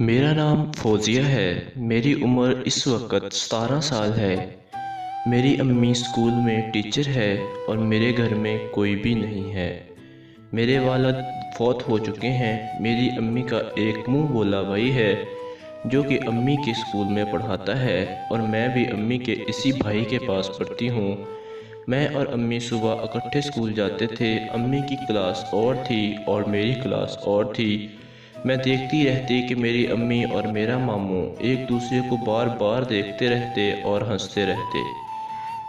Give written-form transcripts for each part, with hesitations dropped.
میرا نام فوزیہ ہے۔ میری عمر اس وقت 17 سال ہے۔ میری امی اسکول میں ٹیچر ہے اور میرے گھر میں کوئی بھی نہیں ہے۔ میرے والد فوت ہو چکے ہیں۔ میری امی کا ایک منہ بولا بھائی ہے جو کہ امی کے اسکول میں پڑھاتا ہے اور میں بھی امی کے اسی بھائی کے پاس پڑھتی ہوں۔ میں اور امی صبح اکٹھے اسکول جاتے تھے۔ امی کی کلاس اور تھی اور میری کلاس اور تھی۔ میں دیکھتی رہتی کہ میری امی اور میرا ماموں ایک دوسرے کو بار بار دیکھتے رہتے اور ہنستے رہتے۔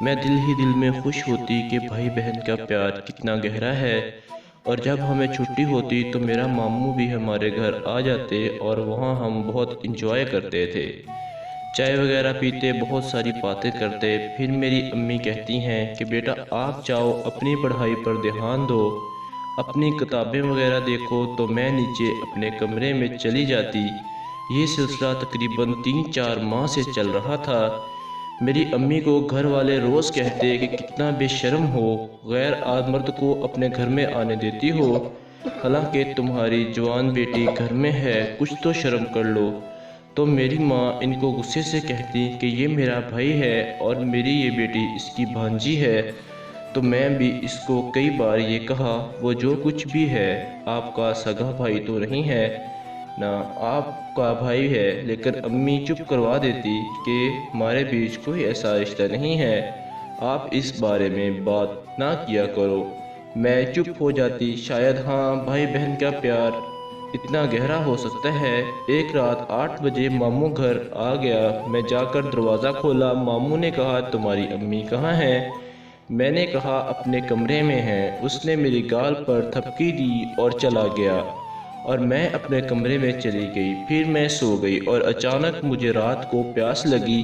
میں دل ہی دل میں خوش ہوتی کہ بھائی بہن کا پیار کتنا گہرا ہے، اور جب ہمیں چھٹی ہوتی تو میرا ماموں بھی ہمارے گھر آ جاتے اور وہاں ہم بہت انجوائے کرتے تھے، چائے وغیرہ پیتے، بہت ساری باتیں کرتے۔ پھر میری امی کہتی ہیں کہ بیٹا آپ جاؤ اپنی پڑھائی پر دھیان دو، اپنی کتابیں وغیرہ دیکھو، تو میں نیچے اپنے کمرے میں چلی جاتی۔ یہ سلسلہ تقریباً 3-4 ماہ سے چل رہا تھا۔ میری امی کو گھر والے روز کہتے کہ کتنا بے شرم ہو، غیر مرد کو اپنے گھر میں آنے دیتی ہو، حالانکہ تمہاری جوان بیٹی گھر میں ہے، کچھ تو شرم کر لو۔ تو میری ماں ان کو غصے سے کہتی کہ یہ میرا بھائی ہے اور میری یہ بیٹی اس کی بھانجی ہے۔ تو میں بھی اس کو کئی بار یہ کہا وہ جو کچھ بھی ہے آپ کا سگا بھائی تو نہیں ہے نا، آپ کا بھائی ہے، لیکن امی چپ کروا دیتی کہ ہمارے بیچ کوئی ایسا رشتہ نہیں ہے، آپ اس بارے میں بات نہ کیا کرو۔ میں چپ ہو جاتی، شاید ہاں بھائی بہن کا پیار اتنا گہرا ہو سکتا ہے۔ ایک رات 8 بجے ماموں گھر آ گیا۔ میں جا کر دروازہ کھولا۔ ماموں نے کہا تمہاری امی کہاں ہے؟ میں نے کہا اپنے کمرے میں ہے۔ اس نے میری گال پر تھپکی دی اور چلا گیا اور میں اپنے کمرے میں چلی گئی۔ پھر میں سو گئی اور اچانک مجھے رات کو پیاس لگی۔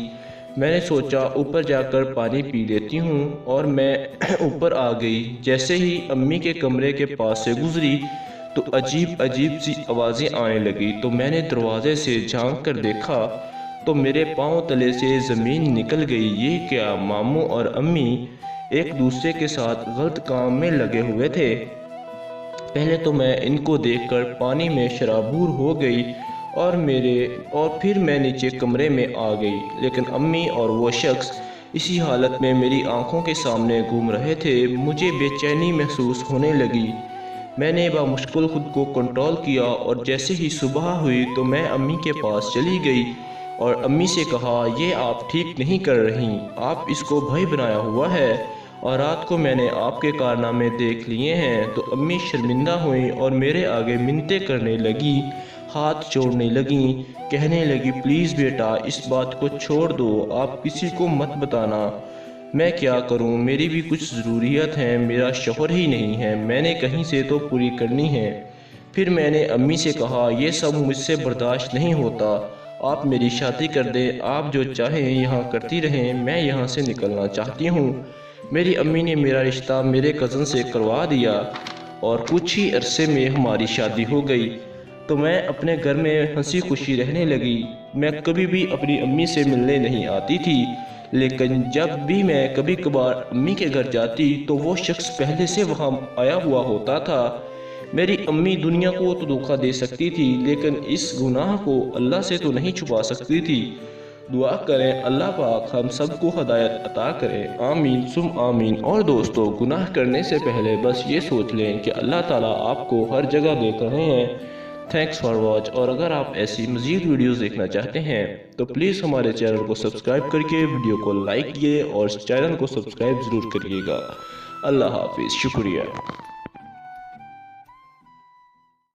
میں نے سوچا اوپر جا کر پانی پی لیتی ہوں، اور میں اوپر آ گئی۔ جیسے ہی امی کے کمرے کے پاس سے گزری تو عجیب عجیب سی آوازیں آنے لگی۔ تو میں نے دروازے سے جھانک کر دیکھا تو میرے پاؤں تلے سے زمین نکل گئی۔ یہ کیا؟ ماموں اور امی ایک دوسرے کے ساتھ غلط کام میں لگے ہوئے تھے۔ پہلے تو میں ان کو دیکھ کر پانی میں شرابور ہو گئی اور پھر میں نیچے کمرے میں آ گئی، لیکن امی اور وہ شخص اسی حالت میں میری آنکھوں کے سامنے گھوم رہے تھے۔ مجھے بے چینی محسوس ہونے لگی۔ میں نے بامشکل خود کو کنٹرول کیا اور جیسے ہی صبح ہوئی تو میں امی کے پاس چلی گئی اور امی سے کہا یہ آپ ٹھیک نہیں کر رہی، آپ اس کو بھائی بنایا ہوا ہے اور رات کو میں نے آپ کے کارنامے دیکھ لیے ہیں۔ تو امی شرمندہ ہوئیں اور میرے آگے منتیں کرنے لگیں، ہاتھ جوڑنے لگیں، کہنے لگی پلیز بیٹا اس بات کو چھوڑ دو، آپ کسی کو مت بتانا۔ میں کیا کروں، میری بھی کچھ ضروریات ہیں، میرا شوہر ہی نہیں ہے، میں نے کہیں سے تو پوری کرنی ہے۔ پھر میں نے امی سے کہا یہ سب مجھ سے برداشت نہیں ہوتا، آپ میری شادی کر دیں، آپ جو چاہیں یہاں کرتی رہیں، میں یہاں سے نکلنا چاہتی ہوں۔ میری امی نے میرا رشتہ میرے کزن سے کروا دیا اور کچھ ہی عرصے میں ہماری شادی ہو گئی۔ تو میں اپنے گھر میں ہنسی خوشی رہنے لگی۔ میں کبھی بھی اپنی امی سے ملنے نہیں آتی تھی، لیکن جب بھی میں کبھی کبھار امی کے گھر جاتی تو وہ شخص پہلے سے وہاں آیا ہوا ہوتا تھا۔ میری امی دنیا کو تو دھوکہ دے سکتی تھی، لیکن اس گناہ کو اللہ سے تو نہیں چھپا سکتی تھی۔ دعا کریں اللہ پاک ہم سب کو ہدایت عطا کرے، آمین ثم آمین۔ اور دوستو، گناہ کرنے سے پہلے بس یہ سوچ لیں کہ اللہ تعالیٰ آپ کو ہر جگہ دیکھ رہے ہیں۔ تھینکس فار واچ، اور اگر آپ ایسی مزید ویڈیوز دیکھنا چاہتے ہیں تو پلیز ہمارے چینل کو سبسکرائب کر کے ویڈیو کو لائک کیے اور چینل کو سبسکرائب ضرور کریے گا۔ اللہ حافظ، شکریہ۔